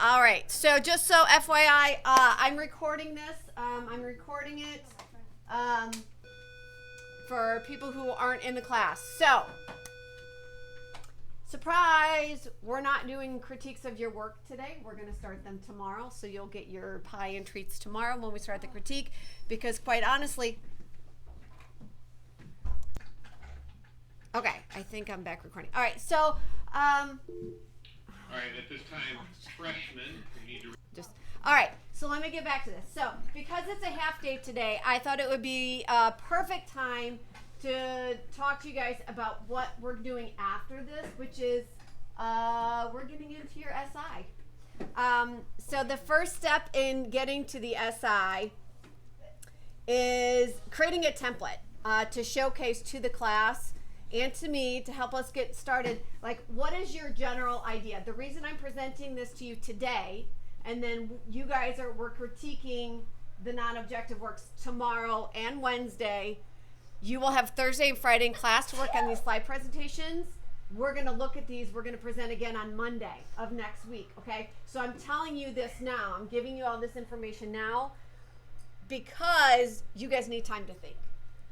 All right. So just so FYI, I'm recording this. I'm recording it um, for people who aren't in the class. So, surprise! We're not doing critiques of your work today. We're going to start them tomorrow. So you'll get your pie and treats tomorrow when we start the critique. Because quite honestly, okay, I think I'm back recording. All right. So. All right, at this time, freshmen need to Just all right. So let me get back to this. So because it's a half day today, I thought it would be a perfect time to talk to you guys about what we're doing after this, which is we're getting into your SI. So the first step in getting to the SI is creating a template to showcase to the class and to me to help us get started. Like, what is your general idea? The reason I'm presenting this to you today, and then you guys we're critiquing the non-objective works tomorrow and Wednesday. You will have Thursday and Friday in class to work on these slide presentations. We're going to look at these. We're going to present again on Monday of next week, okay? So I'm telling you this now. I'm giving you all this information now because you guys need time to think.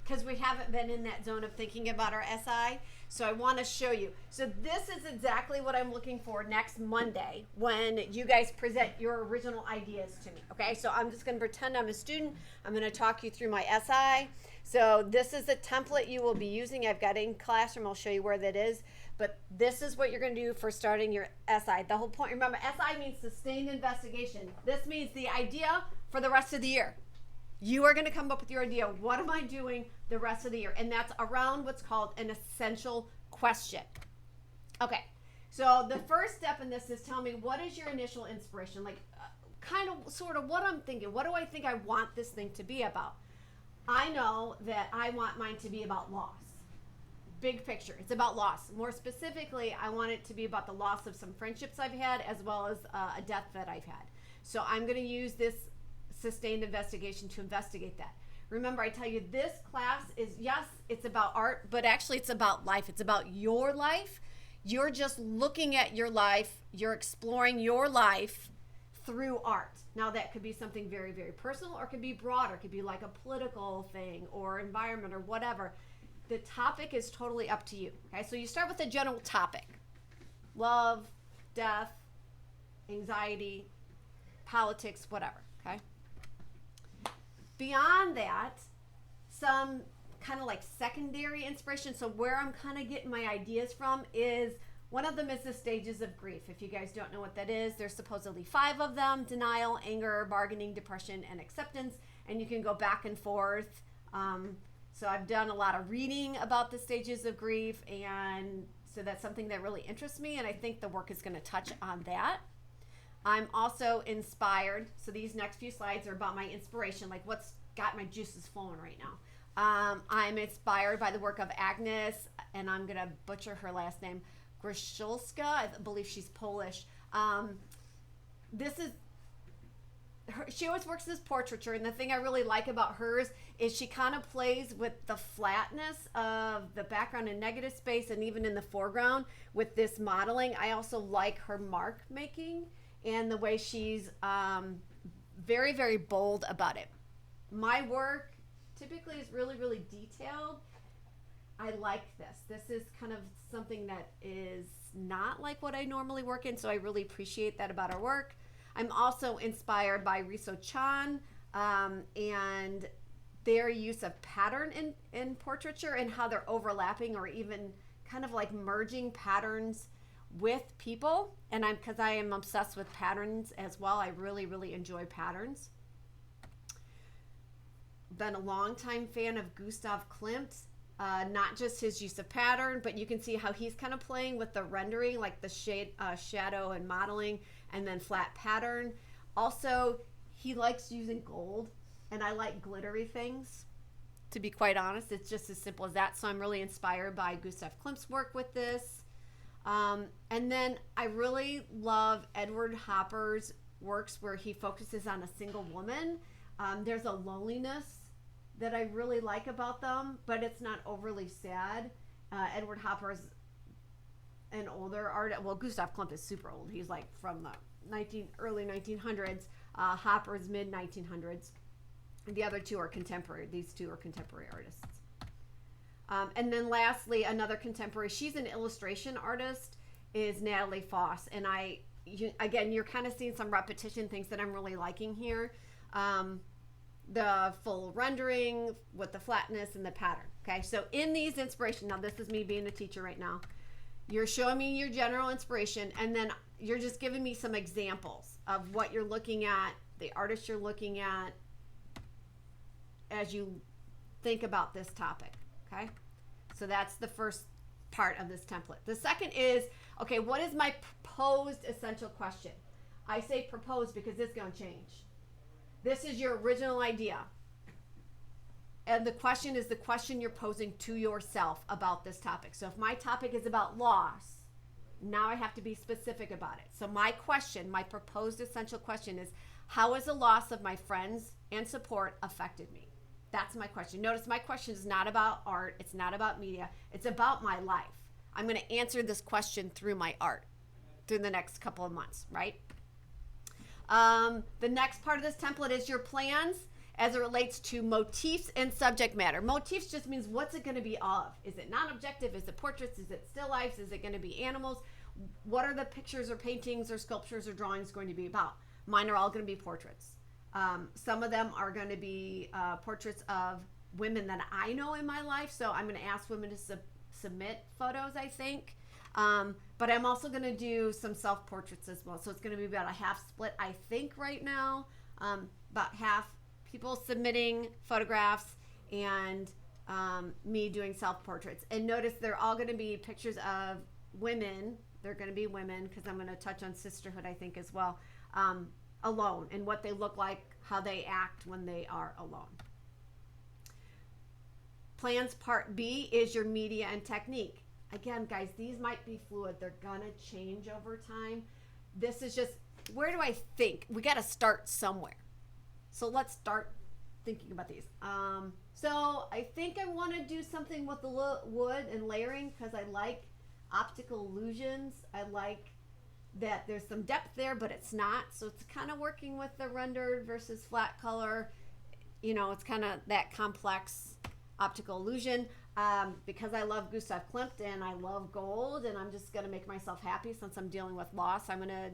Because we haven't been in that zone of thinking about our SI. So I want to show you. So this is exactly what I'm looking for next Monday when you guys present your original ideas to me. Okay, so I'm just going to pretend I'm a student. I'm going to talk you through my SI. So this is the template you will be using. I've got it in Classroom. I'll show you where that is. But this is what you're going to do for starting your SI. The whole point, remember, SI means sustained investigation. This means the idea for the rest of the year. You are going to come up with your idea. What am I doing the rest of the year? And that's around what's called an essential question. Okay, so the first step in this is tell me what is your initial inspiration? Like, kind of, sort of what I'm thinking. What do I think I want this thing to be about? I know that I want mine to be about loss. Big picture. It's about loss. More specifically, I want it to be about the loss of some friendships I've had as well as a death that I've had. So I'm going to use this sustained investigation to investigate that. Remember, I tell you, this class is, yes, it's about art, but actually it's about life. It's about your life. You're just looking at your life. You're exploring your life through art. Now, that could be something very, very personal, or it could be broader. It could be like a political thing or environment or whatever. The topic is totally up to you. Okay, so you start with a general topic. Love, death, anxiety, politics, whatever. Okay. Beyond that, some kind of like secondary inspiration. So where I'm kind of getting my ideas from is one of them is the stages of grief. If you guys don't know what that is, there's supposedly 5 of them: denial, anger, bargaining, depression, and acceptance. And you can go back and forth. So I've done a lot of reading about the stages of grief, and so that's something that really interests me, and I think the work is going to touch on that. I'm also inspired. So these next few slides are about my inspiration, like what's got my juices flowing right now. I'm inspired by the work of Agnes, and I'm going to butcher her last name, Grzyszulska. I believe she's Polish. This is she always works as portraiture, and the thing I really like about hers is she kind of plays with the flatness of the background and negative space, and even in the foreground with this modeling. I also like her mark making and the way she's very, very bold about it. My work typically is really, really detailed. I like this. This is kind of something that is not like what I normally work in, so I really appreciate that about our work. I'm also inspired by Riso Chan and their use of pattern in portraiture and how they're overlapping or even kind of like merging patterns with people. And because I am obsessed with patterns as well. I really, really enjoy patterns. Been a longtime fan of Gustav Klimt. Not just his use of pattern, but you can see how he's kind of playing with the rendering, like the shadow and modeling, and then flat pattern. Also, he likes using gold, and I like glittery things. To be quite honest, it's just as simple as that. So I'm really inspired by Gustav Klimt's work with this. And then I really love Edward Hopper's works where he focuses on a single woman. There's a loneliness that I really like about them, but it's not overly sad. Edward Hopper's an older artist. Well, Gustav Klimt is super old. He's like from the early 1900s. Hopper's mid 1900s. The other two are contemporary. These two are contemporary artists. And then lastly, another contemporary, she's an illustration artist, is Natalie Foss. And again, you're kind of seeing some repetition, things that I'm really liking here. The full rendering with the flatness and the pattern. Okay, so in these inspiration, now this is me being a teacher right now. You're showing me your general inspiration, and then you're just giving me some examples of what you're looking at, the artist you're looking at, as you think about this topic. Okay, so that's the first part of this template. The second is, okay, what is my proposed essential question? I say proposed because it's going to change. This is your original idea. And the question is the question you're posing to yourself about this topic. So if my topic is about loss, now I have to be specific about it. So my question, my proposed essential question is, how has the loss of my friends and support affected me? That's my question. Notice my question is not about art. It's not about media. It's about my life. I'm going to answer this question through my art through the next couple of months, right? The next part of this template is your plans as it relates to motifs and subject matter. Motifs just means what's it going to be of? Is it non-objective? Is it portraits? Is it still lifes? Is it going to be animals? What are the pictures or paintings or sculptures or drawings going to be about? Mine are all going to be portraits. Some of them are going to be portraits of women that I know in my life. So I'm going to ask women to submit photos, I think. But I'm also going to do some self-portraits as well. So it's going to be about a half split, I think, right now. About half people submitting photographs and me doing self-portraits. And notice they're all going to be pictures of women. They're going to be women because I'm going to touch on sisterhood, I think, as well. Alone and what they look like, how they act when they are alone. Plans part B is your media and technique. Again, guys, these might be fluid. They're going to change over time. This is just, where do I think? We got to start somewhere. So let's start thinking about these. So I think I want to do something with the wood and layering because I like optical illusions. I like that there's some depth there, but it's not. So it's kind of working with the rendered versus flat color. You know, it's kind of that complex optical illusion. Because I love Gustav Klimt and I love gold, and I'm just going to make myself happy since I'm dealing with loss. I'm going to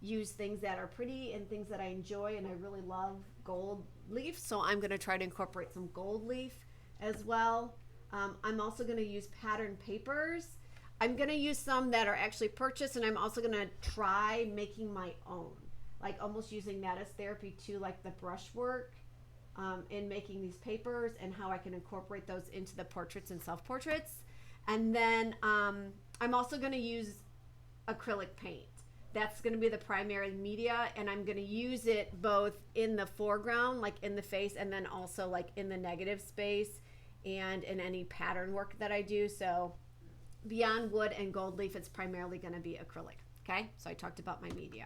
use things that are pretty and things that I enjoy, and I really love gold leaf. So I'm going to try to incorporate some gold leaf as well. I'm also going to use pattern papers. I'm going to use some that are actually purchased, and I'm also going to try making my own, like almost using that as therapy too, like the brushwork in making these papers and how I can incorporate those into the portraits and self-portraits. And then I'm also going to use acrylic paint. That's going to be the primary media, and I'm going to use it both in the foreground, like in the face, and then also like in the negative space and in any pattern work that I do. So beyond wood and gold leaf, it's primarily going to be acrylic. Okay, so I talked about my media.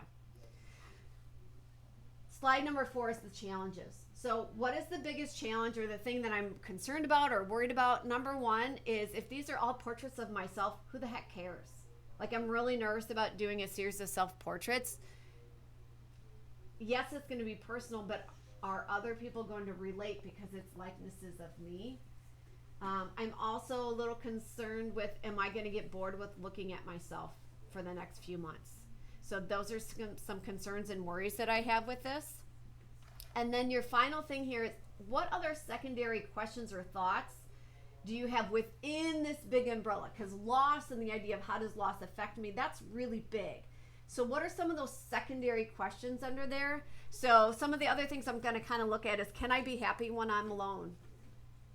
Slide number 4 is the challenges. So what is the biggest challenge or the thing that I'm concerned about or worried about? Number 1 is if these are all portraits of myself, who the heck cares? Like, I'm really nervous about doing a series of self-portraits. Yes, it's going to be personal, but are other people going to relate because it's likenesses of me? I'm also a little concerned with, am I going to get bored with looking at myself for the next few months? So those are some concerns and worries that I have with this. And then your final thing here is, what other secondary questions or thoughts do you have within this big umbrella? Because loss and the idea of how does loss affect me, that's really big. So what are some of those secondary questions under there? So some of the other things I'm going to kind of look at is, can I be happy when I'm alone?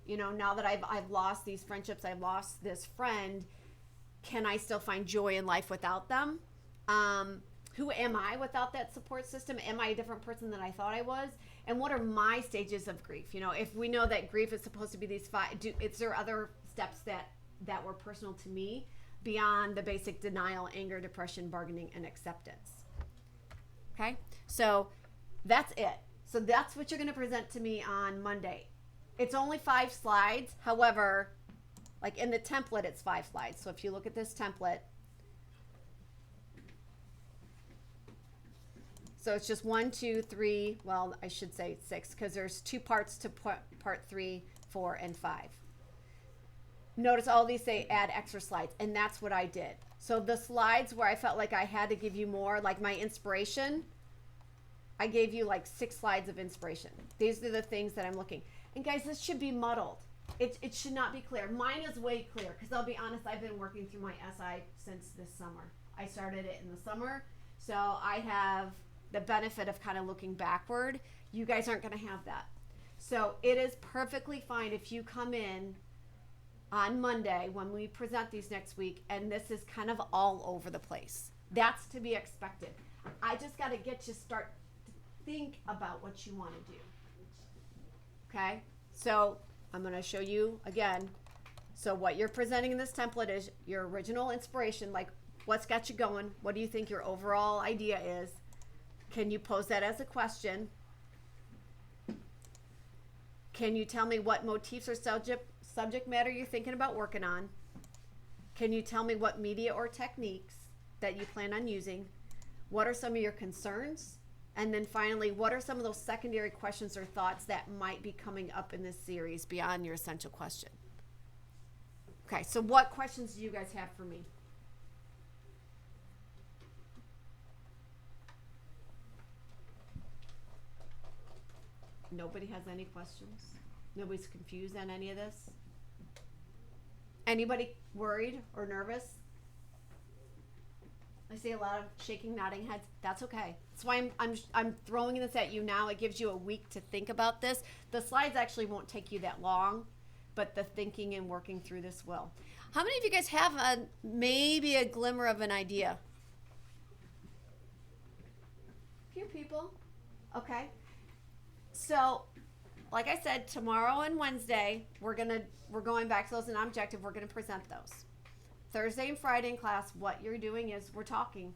You know, now that I've lost these friendships, I've lost this friend, can I still find joy in life without them? Who am I without that support system? Am I a different person than I thought I was? And what are my stages of grief? You know, if we know that grief is supposed to be these 5, is there other steps that were personal to me beyond the basic denial, anger, depression, bargaining, and acceptance? Okay, so that's it. So that's what you're going to present to me on Monday. It's only 5 slides. However, like in the template, it's 5 slides. So if you look at this template, So it's just 1, 2, 3. Well, I should say 6 because there's 2 parts to part 3, 4, and 5. Notice all these say add extra slides, and that's what I did. So the slides where I felt like I had to give you more, like my inspiration, I gave you like 6 slides of inspiration. These are the things that I'm looking. And guys, this should be muddled. It should not be clear. Mine is way clear because I'll be honest, I've been working through my SI since this summer. I started it in the summer, so I have the benefit of kind of looking backward. You guys aren't going to have that. So it is perfectly fine if you come in on Monday when we present these next week and this is kind of all over the place. That's to be expected. I just got to get you start to think about what you want to do. Okay? So I'm going to show you again. So what you're presenting in this template is your original inspiration, like what's got you going? What do you think your overall idea is? Can you pose that as a question? Can you tell me what motifs or subject matter you're thinking about working on? Can you tell me what media or techniques that you plan on using? What are some of your concerns? And then finally, what are some of those secondary questions or thoughts that might be coming up in this series beyond your essential question? Okay, so what questions do you guys have for me? Nobody has any questions? Nobody's confused on any of this? Anybody worried or nervous? I see a lot of shaking, nodding heads. That's okay. That's why I'm throwing this at you now. It gives you a week to think about this. The slides actually won't take you that long, but the thinking and working through this will. How many of you guys have maybe a glimmer of an idea? Few people. Okay. So, like I said, tomorrow and Wednesday, we're going back to those in objective. We're going to present those. Thursday and Friday in class, what you're doing is we're talking.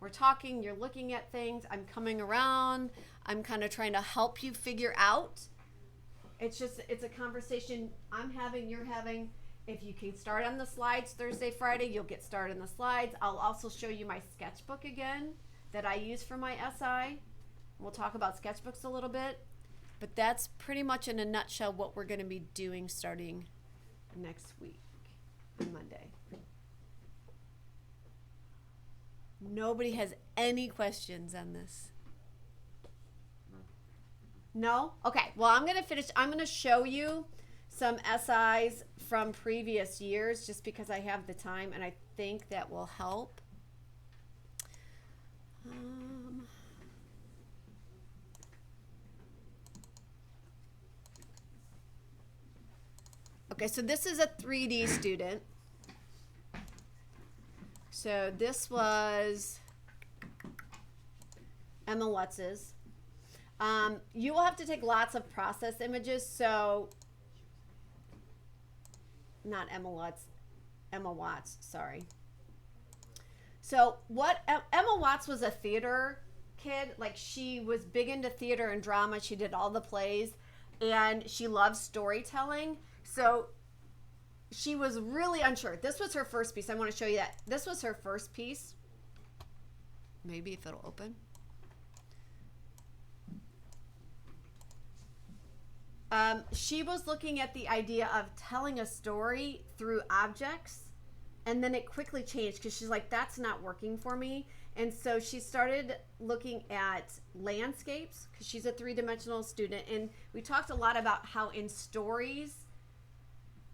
We're talking, you're looking at things. I'm coming around. I'm kind of trying to help you figure out. It's a conversation I'm having, you're having. If you can start on the slides Thursday, Friday, you'll get started on the slides. I'll also show you my sketchbook again that I use for my SI. We'll talk about sketchbooks a little bit. But that's pretty much in a nutshell what we're going to be doing starting next week on Monday. Nobody has any questions on this? No? Okay. Well, I'm going to finish. I'm going to show you some SIs from previous years just because I have the time and I think that will help. Okay, so this is a 3D student. So this was Emma Lutz's. You will have to take lots of process images. So, not Emma Lutz, Emma Watts, sorry. So Emma Watts was a theater kid. Like she was big into theater and drama. She did all the plays and she loved storytelling. So she was really unsure. This was her first piece. I want to show you that. This was her first piece. Maybe if it'll open. She was looking at the idea of telling a story through objects, and then it quickly changed because she's like, that's not working for me. And so she started looking at landscapes because she's a 3-dimensional student. And we talked a lot about how in stories,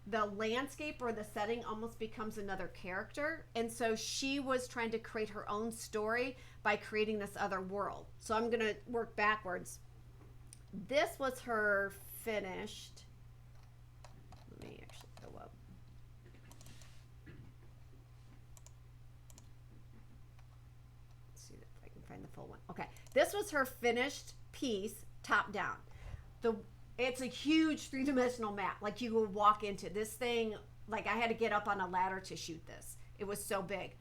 the landscape or the setting almost becomes another character. And so she was trying to create her own story by creating this other world. So I'm going to work backwards. This was her finished. Let me actually go up. Let's see if I can find the full one. Okay. This was her finished piece, top down. It's a huge 3-dimensional map. Like you will walk into this thing. Like I had to get up on a ladder to shoot this. It was so big.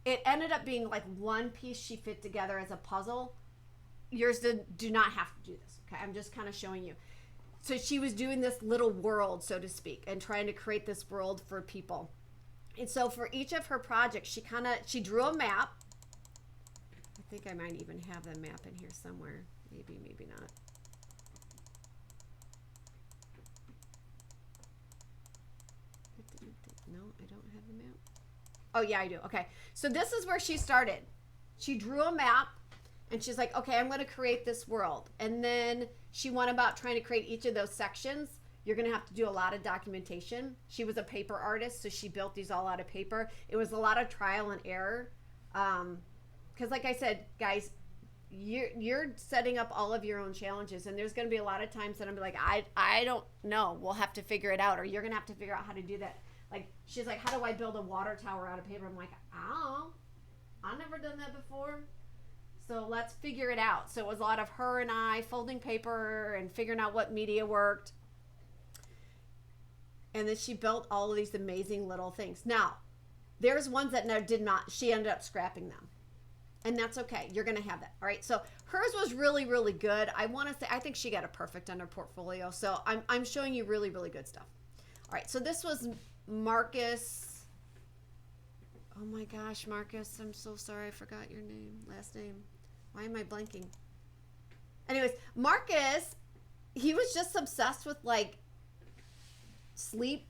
It ended up being like one piece she fit together as a puzzle. Yours do not have to do this. Okay, I'm just kind of showing you. So she was doing this little world, so to speak, and trying to create this world for people. And so for each of her projects, she drew a map. I think I might even have the map in here somewhere. Maybe, maybe not. No, I don't have the map. Oh, yeah, I do. Okay. So this is where she started. She drew a map and she's like, okay, I'm going to create this world. And then she went about trying to create each of those sections. You're going to have to do a lot of documentation. She was a paper artist, so she built these all out of paper. It was a lot of trial and error. Because like I said, guys, you're setting up all of your own challenges, and there's going to be a lot of times that I'm like, I don't know. We'll have to figure it out, or you're going to have to figure out how to do that. Like, she's like, how do I build a water tower out of paper? I'm like, I don't know. I've never done that before. So let's figure it out. So it was a lot of her and I folding paper and figuring out what media worked. And then she built all of these amazing little things. Now, there's ones that did not. She ended up scrapping them. And that's okay. You're going to have that. All right. So hers was really, really good. I want to say, I think she got a perfect on her portfolio. So I'm showing you really, really good stuff. All right. So this was Marcus. Oh my gosh, Marcus. I'm so sorry. I forgot your name, last name. Why am I blanking? Anyways, Marcus, he was just obsessed with like sleep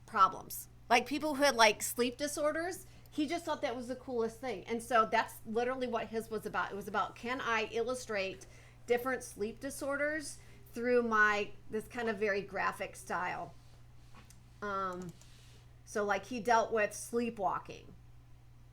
problems. Like people who had like sleep disorders. He just thought that was the coolest thing. And so that's literally what his was about. It was about, can I illustrate different sleep disorders through this kind of very graphic style. So like he dealt with sleepwalking.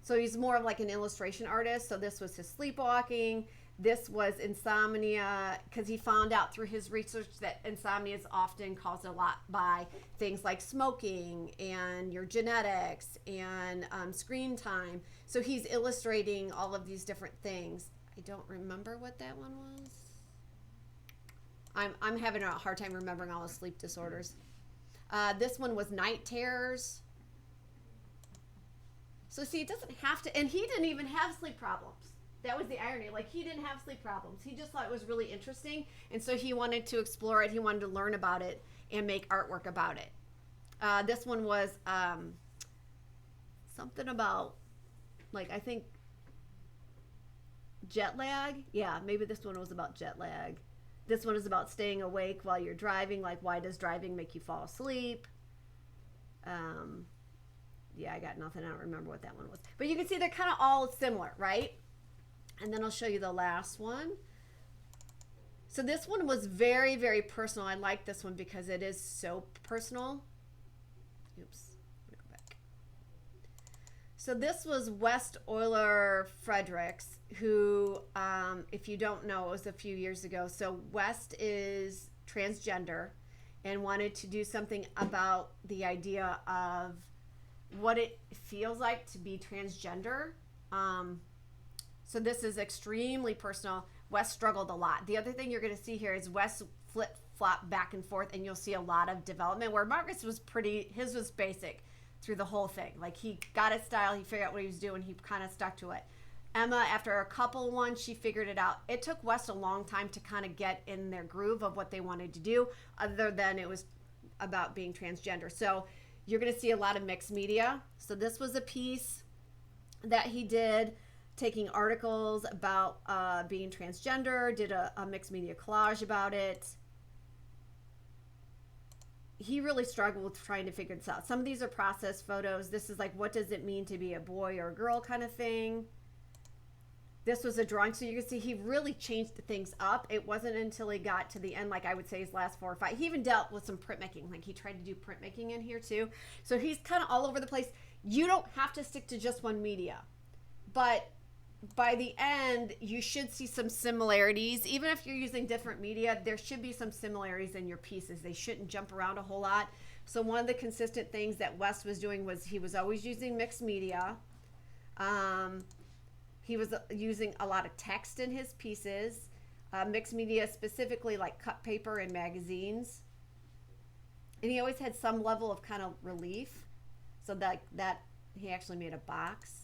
So he's more of like an illustration artist. So this was his sleepwalking. This was insomnia, because he found out through his research that insomnia is often caused a lot by things like smoking and your genetics and screen time. So he's illustrating all of these different things. I don't remember what that one was. I'm having a hard time remembering all the sleep disorders. This one was night terrors. So see, it doesn't have to, and he didn't even have sleep problems. That was the irony. Like, he didn't have sleep problems. He just thought it was really interesting. And so he wanted to explore it. He wanted to learn about it and make artwork about it. This one was something about, like, I think jet lag. Yeah, maybe this one was about jet lag. This one is about staying awake while you're driving. Like, why does driving make you fall asleep? Yeah, I got nothing. I don't remember what that one was. But you can see they're kind of all similar, right? And then I'll show you the last one. So this one was very, very personal. I like this one because it is so personal. Oops, let me go back. So this was West Euler Fredericks, who, if you don't know, it was a few years ago. So West is transgender and wanted to do something about the idea of what it feels like to be transgender. So this is extremely personal. Wes struggled a lot. The other thing you're going to see here is Wes flip-flop back and forth, and you'll see a lot of development, where Marcus was his was basic through the whole thing. Like, he got his style, he figured out what he was doing, he kind of stuck to it. Emma, after a couple ones, she figured it out. It took Wes a long time to kind of get in their groove of what they wanted to do, other than it was about being transgender. So you're going to see a lot of mixed media. So this was a piece that he did, taking articles about being transgender, did a mixed media collage about it. He really struggled with trying to figure this out. Some of these are process photos. This is like, what does it mean to be a boy or a girl kind of thing. This was a drawing, so you can see he really changed things up. It wasn't until he got to the end, like I would say his last 4 or 5. He even dealt with some printmaking. Like, he tried to do printmaking in here too. So he's kind of all over the place. You don't have to stick to just one media. But by the end, you should see some similarities. Even if you're using different media, there should be some similarities in your pieces. They shouldn't jump around a whole lot. So one of the consistent things that Wes was doing was he was always using mixed media. He was using a lot of text in his pieces, mixed media, specifically like cut paper and magazines. And he always had some level of kind of relief. So that he actually made a box.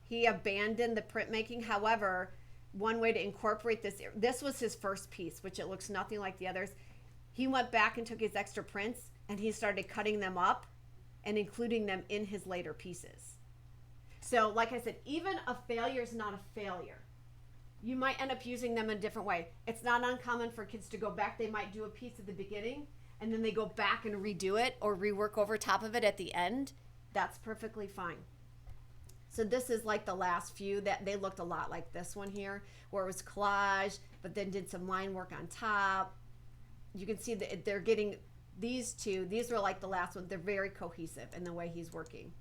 He abandoned the printmaking. However, one way to incorporate this was his first piece, which it looks nothing like the others. He went back and took his extra prints and he started cutting them up and including them in his later pieces. So like I said, even a failure is not a failure. You might end up using them in a different way. It's not uncommon for kids to go back. They might do a piece at the beginning and then they go back and redo it or rework over top of it at the end. That's perfectly fine. So this is like the last few that they looked a lot like this one here, where it was collage, but then did some line work on top. You can see that they're getting these two. These were like the last one. They're very cohesive in the way he's working.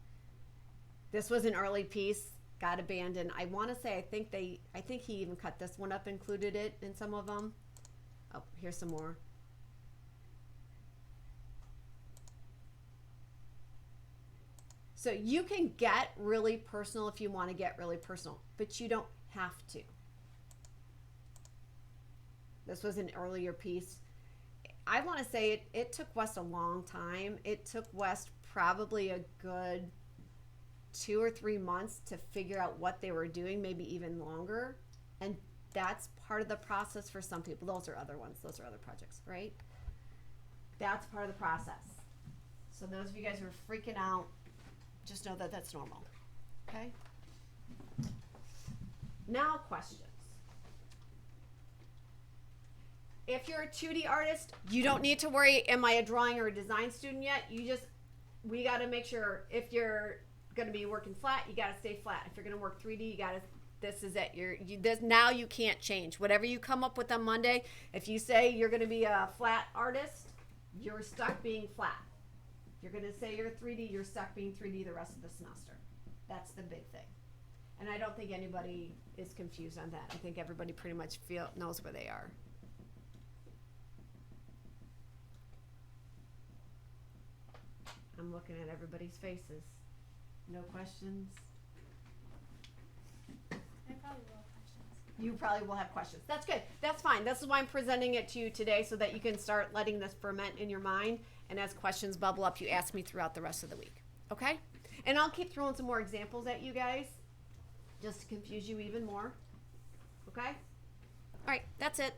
This was an early piece, got abandoned. I want to say, I think he even cut this one up, included it in some of them. Oh, here's some more. So you can get really personal if you want to get really personal, but you don't have to. This was an earlier piece. I want to say it took West a long time. It took West probably a good 2 or 3 months to figure out what they were doing, maybe even longer. And that's part of the process for some people. Those are other ones. Those are other projects, right? That's part of the process. So those of you guys who are freaking out, just know that that's normal, okay? Now questions. If you're a 2D artist, you don't need to worry, am I a drawing or a design student yet? We gotta make sure if you're gonna be working flat, you gotta stay flat. If you're gonna work 3D, you gotta, this is it. Now you can't change. Whatever you come up with on Monday, if you say you're gonna be a flat artist, you're stuck being flat. You're going to say you're 3D, you're stuck being 3D the rest of the semester. That's the big thing. And I don't think anybody is confused on that. I think everybody pretty much knows where they are. I'm looking at everybody's faces. No questions? I probably will have questions. You probably will have questions. That's good. That's fine. This is why I'm presenting it to you today, so that you can start letting this ferment in your mind. And as questions bubble up, you ask me throughout the rest of the week. Okay? And I'll keep throwing some more examples at you guys, just to confuse you even more. Okay? All right, that's it.